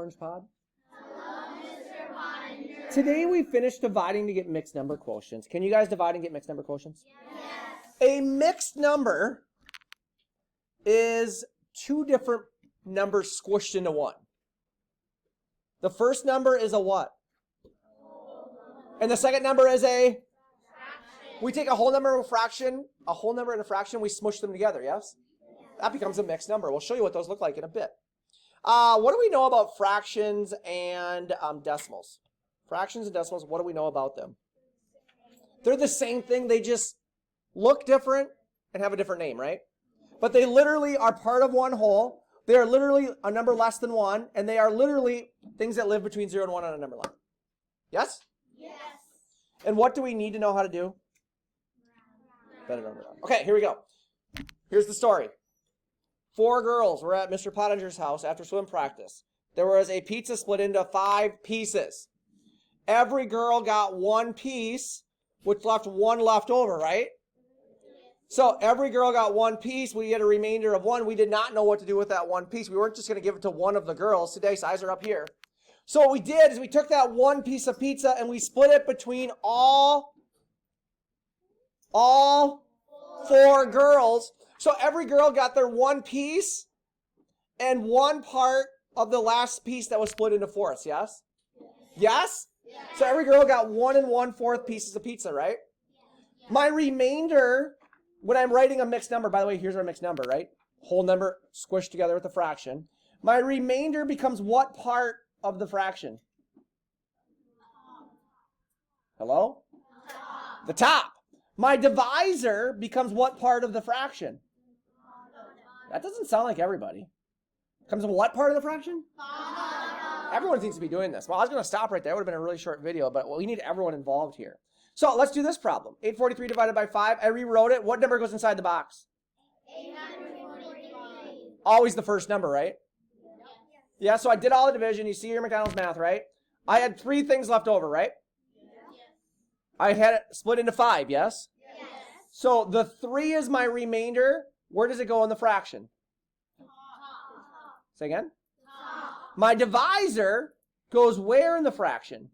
Orange Pod. Hello, Mr. Pottinger. Today we finished dividing to get mixed number quotients. Can you guys divide and get mixed number quotients? Yes. A mixed number is two different numbers squished into one. The first number is a what? And the second number is a? Fraction. We take a whole number and a fraction, we smush them together, yes? That becomes a mixed number. We'll show you what those look like in a bit. What do we know about fractions and decimals? Fractions and decimals, what do we know about them? They're the same thing, they just look different and have a different name, right? But they literally are part of one whole. They are literally a number less than 1, and they are literally things that live between 0 and 1 on a number line. Yes? Yes. And what do we need to know how to do? Okay, here we go. Here's the story. 4 girls were at Mr. Pottinger's house after swim practice. There was a pizza split into 5 pieces. Every girl got 1 piece, which left 1 left over, right? So every girl got 1 piece. We had a remainder of 1. We did not know what to do with that 1 piece. We weren't just going to give it to one of the girls. Today's eyes are up here. So what we did is we took that 1 piece of pizza and we split it between all 4 girls. So every girl got their 1 piece and 1 part of the last piece that was split into fourths, yes? Yes? Yes. So every girl got 1 1/4 pieces of pizza, right? Yes. My remainder, when I'm writing a mixed number, by the way, here's our mixed number, right? Whole number squished together with a fraction. My remainder becomes what part of the fraction? Hello? The top. My divisor becomes what part of the fraction? That doesn't sound like everybody. Comes what part of the fraction? Everyone seems to be doing this. Well, I was going to stop right there. It would have been a really short video, but we need everyone involved here. So let's do this problem. 843 divided by 5. I rewrote it. What number goes inside the box? 843. Always the first number, right? Yeah, so I did all the division. You see your McDonald's math, right? I had 3 things left over, right? Yes. I had it split into 5, yes? Yes. So the 3 is my remainder. Where does it go in the fraction? Say again? My divisor goes where in the fraction?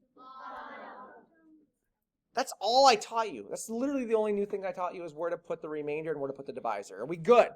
That's all I taught you. That's literally the only new thing I taught you is where to put the remainder and where to put the divisor. Are we good?